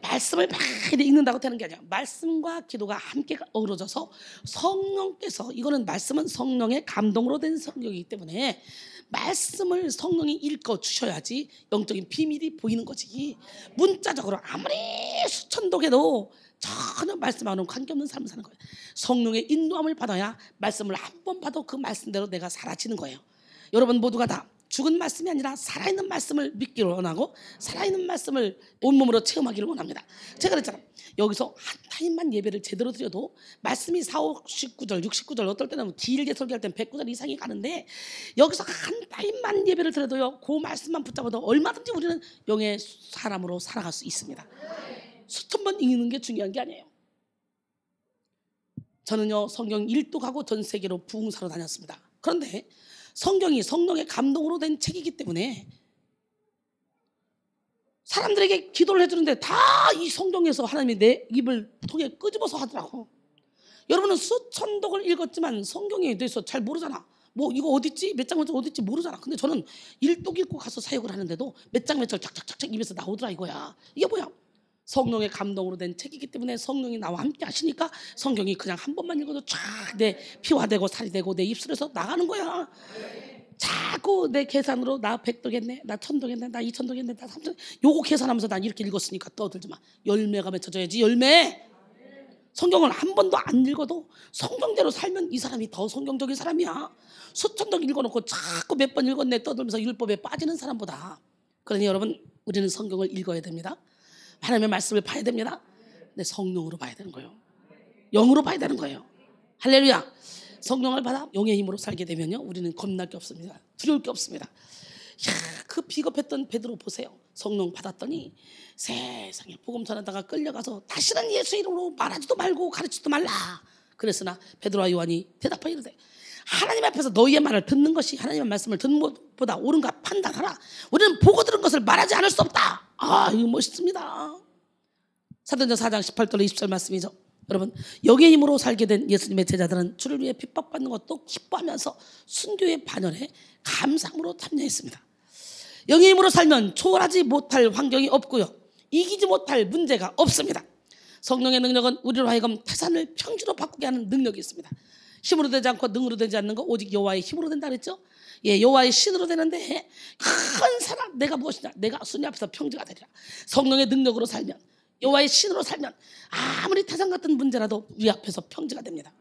말씀을 많이 읽는다고 되는 게 아니라 말씀과 기도가 함께 어우러져서 성령께서, 이거는 말씀은 성령의 감동으로 된 성경이기 때문에 말씀을 성령이 읽어 주셔야지 영적인 비밀이 보이는 거지. 문자적으로 아무리 수천독해도 전혀 말씀하고는 관계없는 삶을 사는 거예요. 성령의 인도함을 받아야 말씀을 한 번 봐도 그 말씀대로 내가 살아지는 거예요. 여러분 모두가 다 죽은 말씀이 아니라 살아있는 말씀을 믿기를 원하고 살아있는 말씀을 온몸으로 체험하기를 원합니다. 제가 그랬잖아요. 여기서 한 타임만 예배를 제대로 드려도 말씀이 4, 59절, 69절 어떨 때는 길게 설교할 때는 109절 이상이 가는데 여기서 한 타임만 예배를 드려도요, 그 말씀만 붙잡아도 얼마든지 우리는 영의 사람으로 살아갈 수 있습니다. 수천 번 읽는 게 중요한 게 아니에요. 저는요 성경 1도 가고 전 세계로 부흥사로 다녔습니다. 그런데 성경이 성령의 감동으로 된 책이기 때문에 사람들에게 기도를 해주는데 다 이 성경에서 하나님이 내 입을 통해 끄집어서 하더라고. 여러분은 수천 독을 읽었지만 성경에 대해서 잘 모르잖아. 뭐 이거 어딨지? 몇 장 몇 절 어딨지? 모르잖아. 근데 저는 1독 읽고 가서 사역을 하는데도 몇 장 몇 절 착착착착 입에서 나오더라 이거야. 이게 뭐야? 성령의 감동으로 된 책이기 때문에 성령이 나와 함께 하시니까 성경이 그냥 한 번만 읽어도 쫙 내 피와 되고 살이 되고 내 입술에서 나가는 거야. 자꾸 내 계산으로 나 100독 했네, 나 1000독 했네, 나 2000독 했네, 나 3000독. 요거 계산하면서 난 이렇게 읽었으니까 떠들지 마. 열매가 맺혀져야지. 열매. 성경을 한 번도 안 읽어도 성경대로 살면 이 사람이 더 성경적인 사람이야. 수천독 읽어놓고 자꾸 몇 번 읽었네 떠들면서 율법에 빠지는 사람보다. 그러니 여러분 우리는 성경을 읽어야 됩니다. 하나님의 말씀을 봐야 됩니다. 근데 성령으로 봐야 되는 거예요. 영으로 봐야 되는 거예요. 할렐루야. 성령을 받아 영의 힘으로 살게 되면요 우리는 겁날 게 없습니다. 두려울 게 없습니다. 그 비겁했던 베드로 보세요. 성령 받았더니 세상에 복음 전하다가 끌려가서 다시는 예수 이름으로 말하지도 말고 가르치지도 말라 그랬으나 베드로와 요한이 대답하여 이르되 하나님 앞에서 너희의 말을 듣는 것이 하나님의 말씀을 듣는 것보다 옳은가 판단하라. 우리는 보고 들은 것을 말하지 않을 수 없다. 아, 이거 멋있습니다. 사도행전 4장 18절로 20절 말씀이죠. 여러분, 영의 힘으로 살게 된 예수님의 제자들은 주를 위해 핍박받는 것도 기뻐하면서 순교의 반열에 감상으로 참여했습니다. 영의 힘으로 살면 초월하지 못할 환경이 없고요, 이기지 못할 문제가 없습니다. 성령의 능력은 우리로 하여금 태산을 평지로 바꾸게 하는 능력이 있습니다. 힘으로 되지 않고 능으로 되지 않는 거 오직 여호와의 힘으로 된다 그랬죠. 예, 여호와의 신으로 되는데 큰 사람 내가 무엇이냐, 내가 주님 앞에서 평지가 되리라. 성령의 능력으로 살면, 여호와의 신으로 살면 아무리 태산 같은 문제라도 우리 앞에서 평지가 됩니다.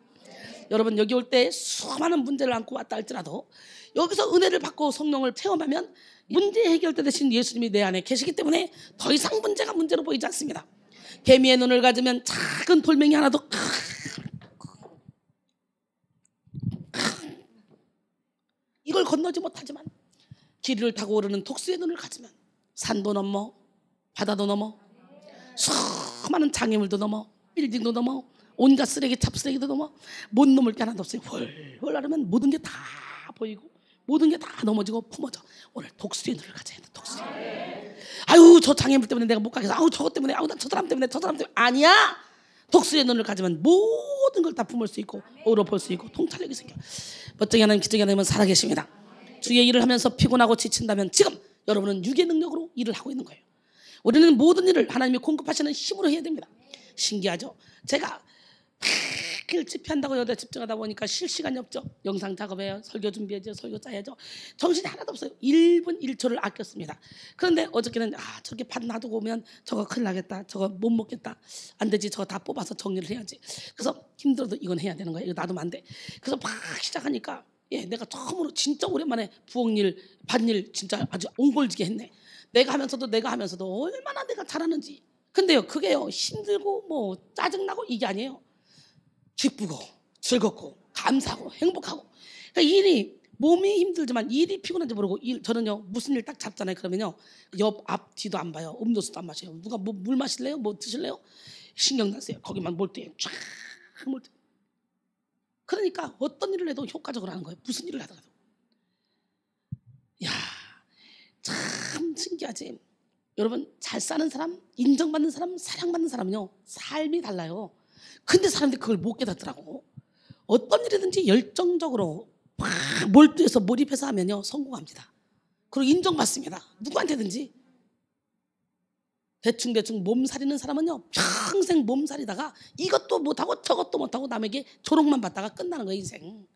여러분, 여기 올 때 수많은 문제를 안고 왔다 할지라도 여기서 은혜를 받고 성령을 체험하면 문제 해결대 되신 예수님이 내 안에 계시기 때문에 더 이상 문제가 문제로 보이지 않습니다. 개미의 눈을 가지면 작은 돌멩이 하나도 이걸 건너지 못하지만 길을 타고 오르는 독수리의 눈을 가지면 산도 넘어 바다도 넘어 수많은 장애물도 넘어 빌딩도 넘어 온갖 쓰레기 잡쓰레기도 넘어 못 넘을 게 하나도 없어요. 훨훨 하면 모든 게 다 보이고 모든 게 다 넘어지고 품어져. 오늘 독수리의 눈을 가져야 돼. 독수리. 아유, 저 장애물 때문에 내가 못 가겠어. 아유, 저것 때문에, 아유, 저 사람 때문에, 저 사람 때문에. 아니야. 독수리의 눈을 가지면 모든 걸 다 품을 수 있고 오로 볼 수 있고 통찰력이 생겨. 멋쟁이 하나님, 기적이 하나님은 살아계십니다. 주의 일을 하면서 피곤하고 지친다면 지금 여러분은 육의 능력으로 일을 하고 있는 거예요. 우리는 모든 일을 하나님이 공급하시는 힘으로 해야 됩니다. 신기하죠? 제가 매일 집회한다고 여기다 집중하다 보니까 쉴 시간이 없죠. 영상 작업해요, 설교 준비해야죠, 설교 짜야죠. 정신이 하나도 없어요. 1분 1초를 아꼈습니다. 그런데 어저께는 저렇게 판 놔두고 오면 저거 큰일 나겠다, 저거 못 먹겠다, 안 되지, 저거 다 뽑아서 정리를 해야지. 그래서 힘들어도 이건 해야 되는 거예요. 이거 놔두면 안 돼. 그래서 막 시작하니까 내가 처음으로 진짜 오랜만에 부엌일, 밭일 진짜 아주 옹골지게 했네. 내가 하면서도 얼마나 내가 잘하는지. 근데요, 그게요, 힘들고 뭐 짜증나고 이게 아니에요. 기쁘고 즐겁고 감사하고 행복하고. 그러니까 일이 몸이 힘들지만 일이 피곤한지 모르고 저는요, 무슨 일 딱 잡잖아요. 그러면요, 옆 앞 뒤도 안 봐요. 음료수도 안 마셔요. 누가 뭐 물 마실래요? 뭐 드실래요? 신경 나세요. 거기만 몰두해. 쫙 몰두. 그러니까 어떤 일을 해도 효과적으로 하는 거예요. 무슨 일을 하더라도. 야, 참 신기하지. 여러분, 잘 사는 사람, 인정받는 사람, 사랑받는 사람은요, 삶이 달라요. 근데 사람들이 그걸 못 깨닫더라고. 어떤 일이든지 열정적으로 막 몰두해서 몰입해서 하면요, 성공합니다. 그리고 인정받습니다. 누구한테든지. 대충 몸살이는 사람은요, 평생 몸살이다가 이것도 못하고 저것도 못하고 남에게 조롱만 받다가 끝나는 거예요, 인생.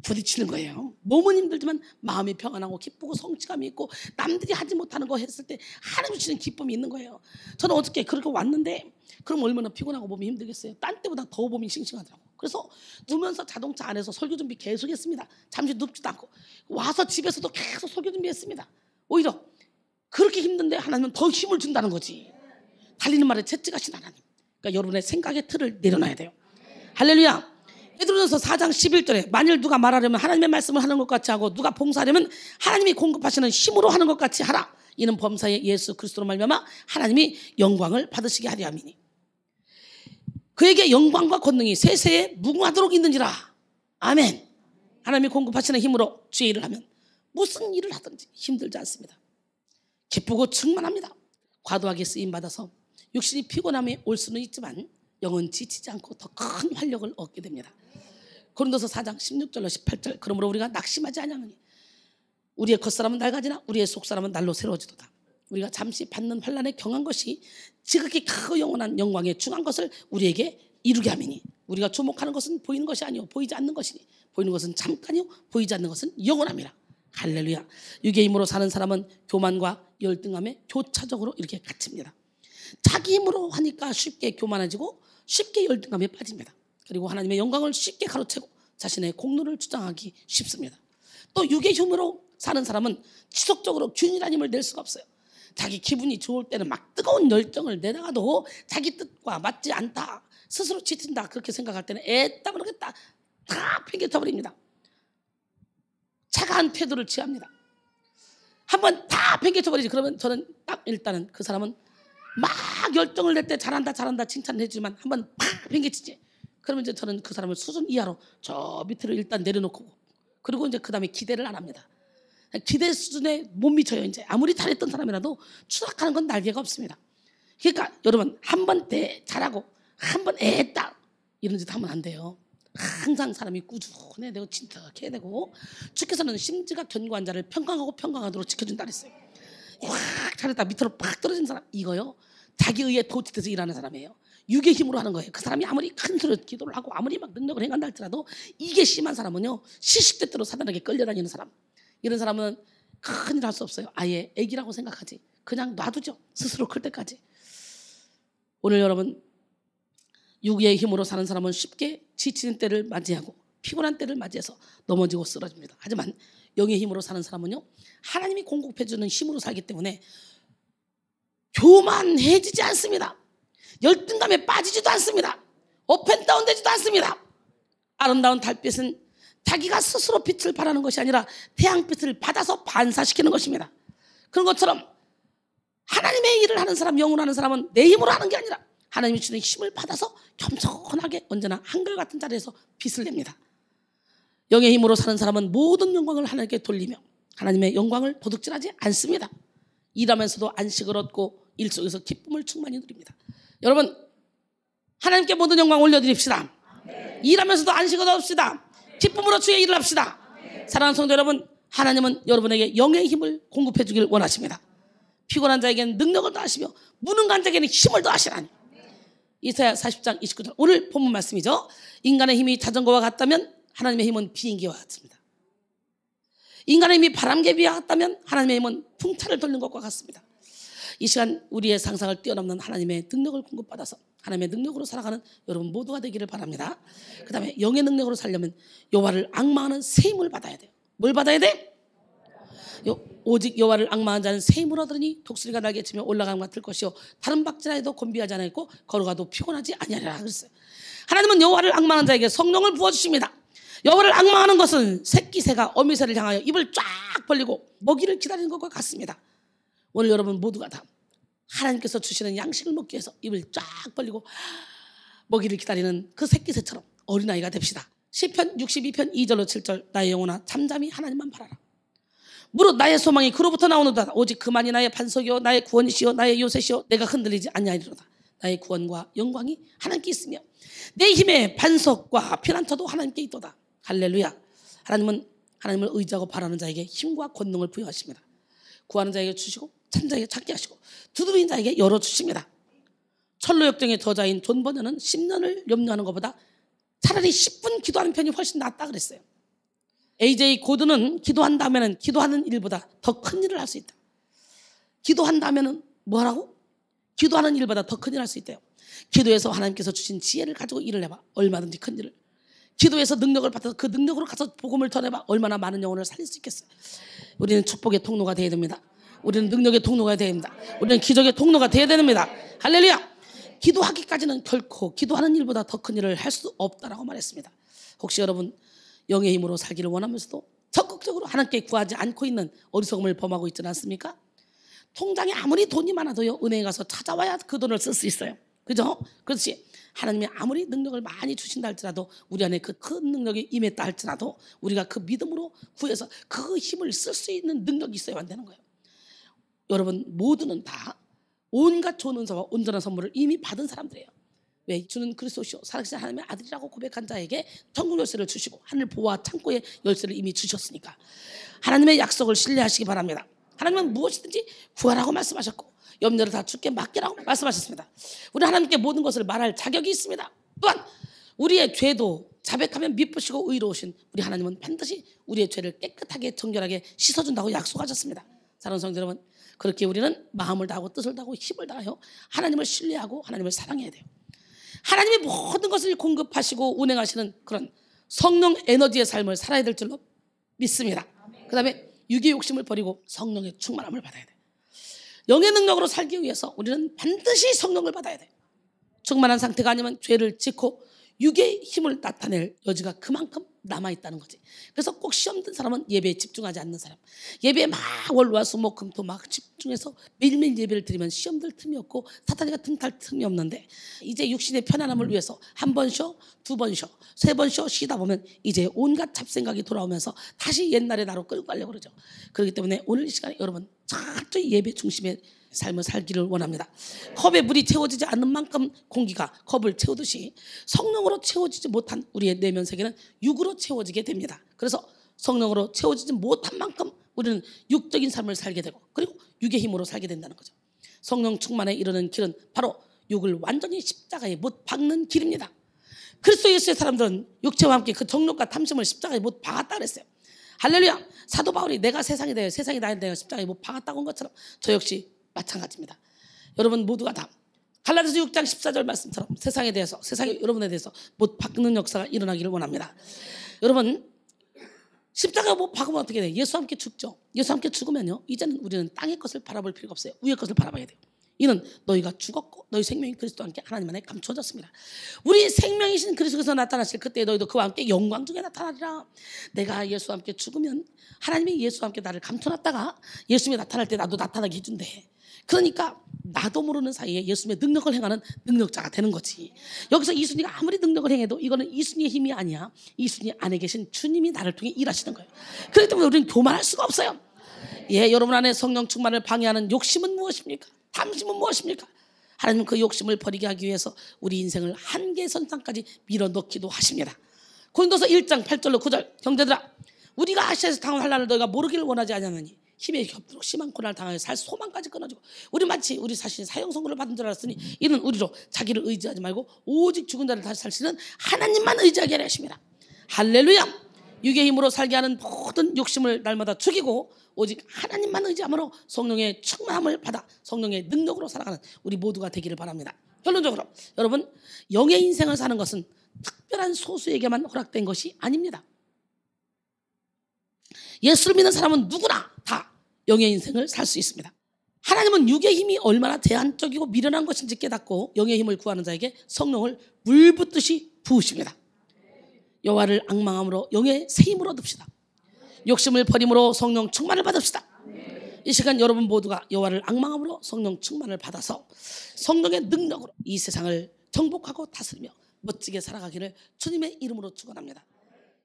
부딪히는 거예요. 몸은 힘들지만 마음이 평안하고 기쁘고 성취감이 있고 남들이 하지 못하는 거 했을 때 하나님 주시는 기쁨이 있는 거예요. 저는 어저께 그렇게 왔는데 그럼 얼마나 피곤하고 몸이 힘들겠어요. 딴 때보다 더 몸이 싱싱하더라고. 그래서 누면서 자동차 안에서 설교 준비 계속 했습니다. 잠시 눕지도 않고. 와서 집에서도 계속 설교 준비했습니다. 오히려 그렇게 힘든데 하나님은 더 힘을 준다는 거지. 달리는 말에 채찍하신 하나님. 그러니까 여러분의 생각의 틀을 내려놔야 돼요. 할렐루야. 베드로전서 4장 11절에 만일 누가 말하려면 하나님의 말씀을 하는 것 같이 하고 누가 봉사하려면 하나님이 공급하시는 힘으로 하는 것 같이 하라. 이는 범사의 예수 그리스도로 말미암아 하나님이 영광을 받으시게 하려 함이니 그에게 영광과 권능이 세세에 무궁하도록 있는지라. 아멘. 하나님이 공급하시는 힘으로 주의 일을 하면 무슨 일을 하든지 힘들지 않습니다. 기쁘고 충만합니다. 과도하게 쓰임받아서 육신이 피곤함에 올 수는 있지만 영은 지치지 않고 더 큰 활력을 얻게 됩니다. 고린도서 4장 16절로 18절 그러므로 우리가 낙심하지 아니하노니 우리의 겉사람은 낡아지나 우리의 속사람은 날로 새로워지도다. 우리가 잠시 받는 환난에 경한 것이 지극히 크고 영원한 영광에 중한 것을 우리에게 이루게 함이니 우리가 주목하는 것은 보이는 것이 아니요 보이지 않는 것이니 보이는 것은 잠깐이요 보이지 않는 것은 영원함이라. 할렐루야. 육의 힘으로 사는 사람은 교만과 열등함에 교차적으로 이렇게 갇힙니다. 자기 힘으로 하니까 쉽게 교만해지고 쉽게 열등감에 빠집니다. 그리고 하나님의 영광을 쉽게 가로채고 자신의 공로를 주장하기 쉽습니다. 또 육의 힘으로 사는 사람은 지속적으로 균일한 힘을 낼 수가 없어요. 자기 기분이 좋을 때는 막 뜨거운 열정을 내다가도 자기 뜻과 맞지 않다, 스스로 지친다 그렇게 생각할 때는 애따 그러겠다 다 팽개쳐버립니다. 차가운 태도를 취합니다. 한번 다 팽개쳐버리지. 그러면 저는 딱 일단은 그 사람은 막 열정을 낼 때 잘한다 칭찬을 해주지만 한번 팍 팽개치지. 그러면 이제 저는 그 사람을 수준 이하로 저 밑으로 일단 내려놓고, 그리고 이제 그 다음에 기대를 안 합니다. 기대 수준에 못 미쳐요. 이제 아무리 잘했던 사람이라도 추락하는 건 날개가 없습니다. 그러니까 여러분, 한 번 때 잘하고 한 번 애했다 이런 짓 하면 안 돼요. 항상 사람이 꾸준해야 되고 진득해야 되고, 주께서는 심지가 견고한 자를 평강하고 평강하도록 지켜준다 그랬어요. 확 잘했다 밑으로 팍 떨어진 사람, 이거요 자기 의에 도취돼서 일하는 사람이에요. 육의 힘으로 하는 거예요. 그 사람이 아무리 큰 소리로 기도를 하고 아무리 막 능력을 행한다 할지라도 이게 심한 사람은요, 시식때때로 사단에게 끌려다니는 사람, 이런 사람은 큰일 할 수 없어요. 아예 애기라고 생각하지, 그냥 놔두죠. 스스로 클 때까지. 오늘 여러분, 육의 힘으로 사는 사람은 쉽게 지치는 때를 맞이하고 피곤한 때를 맞이해서 넘어지고 쓰러집니다. 하지만 영의 힘으로 사는 사람은요, 하나님이 공급해주는 힘으로 살기 때문에 교만해지지 않습니다. 열등감에 빠지지도 않습니다. 업앤다운 되지도 않습니다. 아름다운 달빛은 자기가 스스로 빛을 발하는 것이 아니라 태양빛을 받아서 반사시키는 것입니다. 그런 것처럼 하나님의 일을 하는 사람, 영으로 하는 사람은 내 힘으로 하는 게 아니라 하나님이 주는 힘을 받아서 겸손하게 언제나 한결같은 자리에서 빛을 냅니다. 영의 힘으로 사는 사람은 모든 영광을 하나님께 돌리며 하나님의 영광을 도둑질하지 않습니다. 일하면서도 안식을 얻고 일 속에서 기쁨을 충만히 누립니다. 여러분, 하나님께 모든 영광 올려드립시다. 일하면서도 안식을 얻읍시다. 기쁨으로 주의 일을 합시다. 사랑하는 성도 여러분, 하나님은 여러분에게 영의 힘을 공급해 주길 원하십니다. 피곤한 자에게는 능력을 더하시며 무능한 자에게는 힘을 더하시라니. 이사야 40장 29절, 오늘 본문 말씀이죠. 인간의 힘이 자전거와 같다면 하나님의 힘은 비행기와 같습니다. 인간의 힘이 바람개비와 같다면 하나님의 힘은 풍차를 돌리는 것과 같습니다. 이 시간 우리의 상상을 뛰어넘는 하나님의 능력을 공급받아서 하나님의 능력으로 살아가는 여러분 모두가 되기를 바랍니다. 그 다음에 영의 능력으로 살려면 여호와를 앙망하는 새 힘을 받아야 돼요. 뭘 받아야 돼? 오직 여호와를 앙망하는 자는 새 힘을 얻으니 독수리가 날개치며 올라감 같을 것이요 다른 박질하여도 곤비하지 않고 걸어가도 피곤하지 아니하리라 그랬어요. 하나님은 여호와를 앙망하는 자에게 성령을 부어주십니다. 여호와를 앙망하는 것은 새끼새가 어미새를 향하여 입을 쫙 벌리고 먹이를 기다리는 것과 같습니다. 오늘 여러분 모두가 다 하나님께서 주시는 양식을 먹기 위해서 입을 쫙 벌리고 먹이를 기다리는 그 새끼새처럼 어린아이가 됩시다. 시편 62편 2절로 7절, 나의 영혼아 잠잠히 하나님만 바라라. 무릇 나의 소망이 그로부터 나오노다. 오직 그만이 나의 반석이요 나의 구원이시요 나의 요새시요 내가 흔들리지 아니하리로다. 나의 구원과 영광이 하나님께 있으며 내 힘의 반석과 피난처도 하나님께 있도다. 할렐루야. 하나님은 하나님을 의지하고 바라는 자에게 힘과 권능을 부여하십니다. 구하는 자에게 주시고 찾는 자에게 찾게 하시고 두드리는 자에게 열어주십니다. 철로역정의 저자인 존 버너는 10년을 염려하는 것보다 차라리 10분 기도하는 편이 훨씬 낫다 그랬어요. A.J. 고든은 기도한다면 기도하는 일보다 더 큰 일을 할 수 있다. 기도한다면 뭐라고? 기도하는 일보다 더 큰 일을 할 수 있대요. 기도해서 하나님께서 주신 지혜를 가지고 일을 해봐. 얼마든지 큰 일을. 기도해서 능력을 받아서 그 능력으로 가서 복음을 전해봐. 얼마나 많은 영혼을 살릴 수 있겠어요. 우리는 축복의 통로가 되어야 됩니다. 우리는 능력의 통로가 되어야 됩니다. 우리는 기적의 통로가 되어야 됩니다. 할렐루야. 기도하기까지는 결코 기도하는 일보다 더 큰 일을 할 수 없다라고 말했습니다. 혹시 여러분 영의 힘으로 살기를 원하면서도 적극적으로 하나님께 구하지 않고 있는 어리석음을 범하고 있지는 않습니까? 통장에 아무리 돈이 많아도요, 은행에 가서 찾아와야 그 돈을 쓸 수 있어요. 그죠? 그렇지. 하나님이 아무리 능력을 많이 주신다 할지라도 우리 안에 그 큰 능력이 임했다 할지라도 우리가 그 믿음으로 구해서 그 힘을 쓸 수 있는 능력이 있어야 안 되는 거예요. 여러분 모두는 다 온갖 좋은 은사와 온전한 선물을 이미 받은 사람들이에요. 왜? 주는 그리스도시요 살아계신 하나님의 아들이라고 고백한 자에게 천국 열쇠를 주시고 하늘 보화 창고의 열쇠를 이미 주셨으니까 하나님의 약속을 신뢰하시기 바랍니다. 하나님은 무엇이든지 구하라고 말씀하셨고 염려를 다 주께 맡기라고 말씀하셨습니다. 우리 하나님께 모든 것을 말할 자격이 있습니다. 또한 우리의 죄도 자백하면 미쁘시고 의로우신 우리 하나님은 반드시 우리의 죄를 깨끗하게 정결하게 씻어준다고 약속하셨습니다. 사랑하는 성도 여러분, 그렇게 우리는 마음을 다하고 뜻을 다하고 힘을 다하여 하나님을 신뢰하고 하나님을 사랑해야 돼요. 하나님이 모든 것을 공급하시고 운행하시는 그런 성령 에너지의 삶을 살아야 될 줄로 믿습니다. 그 다음에 육의 욕심을 버리고 성령의 충만함을 받아야 돼요. 영의 능력으로 살기 위해서 우리는 반드시 성령을 받아야 돼요. 충만한 상태가 아니면 죄를 짓고 육의 힘을 나타낼 여지가 그만큼 남아있다는 거지. 그래서 꼭 시험 든 사람은 예배에 집중하지 않는 사람. 예배에 막 월화수목금토 막 집중해서 매일매일 예배를 드리면 시험 들 틈이 없고 사탄이가 틈탈 틈이 없는데, 이제 육신의 편안함을 위해서 한 번 쉬어, 두 번 쉬어, 세 번 쉬어 쉬다 보면 이제 온갖 잡생각이 돌아오면서 다시 옛날의 나로 끌고 가려고 그러죠. 그렇기 때문에 오늘 이 시간에 여러분 철저히 예배 중심의 삶을 살기를 원합니다. 컵에 물이 채워지지 않는 만큼 공기가 컵을 채우듯이 성령으로 채워지지 못한 우리의 내면 세계는 육으로 채워지게 됩니다. 그래서 성령으로 채워지지 못한 만큼 우리는 육적인 삶을 살게 되고, 그리고 육의 힘으로 살게 된다는 거죠. 성령 충만에 이르는 길은 바로 육을 완전히 십자가에 못 박는 길입니다. 그리스도 예수의 사람들은 육체와 함께 그 정욕과 탐심을 십자가에 못 박았다 그랬어요. 할렐루야. 사도 바울이 내가 세상에 대해 세상이 나에 대해 십자가에 못 박았다고 한 것처럼 저 역시 마찬가지입니다. 여러분 모두가 다 갈라디아서 6장 14절 말씀처럼 세상에 대해서, 세상이 여러분에 대해서 못 박는 역사가 일어나기를 원합니다. 여러분 십자가 못 박으면 어떻게 돼요? 예수와 함께 죽죠. 예수와 함께 죽으면요, 이제는 우리는 땅의 것을 바라볼 필요가 없어요. 위의 것을 바라봐야 돼요. 이는 너희가 죽었고 너희 생명이 그리스도와 함께 하나님 안에 감추어졌습니다. 우리 생명이신 그리스도께서 나타나실 그때 너희도 그와 함께 영광 중에 나타나리라. 내가 예수와 함께 죽으면 하나님이 예수와 함께 나를 감춰놨다가 예수님이 나타날 때 나도 나타나게 해준대. 그러니까 나도 모르는 사이에 예수님의 능력을 행하는 능력자가 되는 거지. 여기서 이순이가 아무리 능력을 행해도 이거는 이순이의 힘이 아니야. 이순이 안에 계신 주님이 나를 통해 일하시는 거예요. 그렇기 때문에 우리는 교만할 수가 없어요. 예, 여러분 안에 성령 충만을 방해하는 욕심은 무엇입니까? 탐심은 무엇입니까? 하나님은 그 욕심을 버리게 하기 위해서 우리 인생을 한계선상까지 밀어넣기도 하십니다. 고린도서 1장 8절로 9절, 형제들아 우리가 아시아에서 당한 환난을 너희가 모르기를 원하지 아니하느니 힘에 겹도록 심한 고난을 당하여 살 소망까지 끊어지고 우리 마치 우리 자신이 사형 선고를 받은 줄 알았으니 이는 우리로 자기를 의지하지 말고 오직 죽은 자를 다시 살 수 있는 하나님만 의지하게 하려 하십니다. 할렐루야. 육의 힘으로 살게 하는 모든 욕심을 날마다 죽이고 오직 하나님만 의지함으로 성령의 충만함을 받아 성령의 능력으로 살아가는 우리 모두가 되기를 바랍니다. 결론적으로 여러분, 영의 인생을 사는 것은 특별한 소수에게만 허락된 것이 아닙니다. 예수를 믿는 사람은 누구나 다 영의 인생을 살 수 있습니다. 하나님은 육의 힘이 얼마나 제한적이고 미련한 것인지 깨닫고 영의 힘을 구하는 자에게 성령을 물 붓듯이 부으십니다. 여호와를 앙망함으로 영의 새 힘을 얻읍시다. 욕심을 버림으로 성령 충만을 받읍시다. 이 시간 여러분 모두가 여호와를 앙망함으로 성령 충만을 받아서 성령의 능력으로 이 세상을 정복하고 다스리며 멋지게 살아가기를 주님의 이름으로 축원합니다.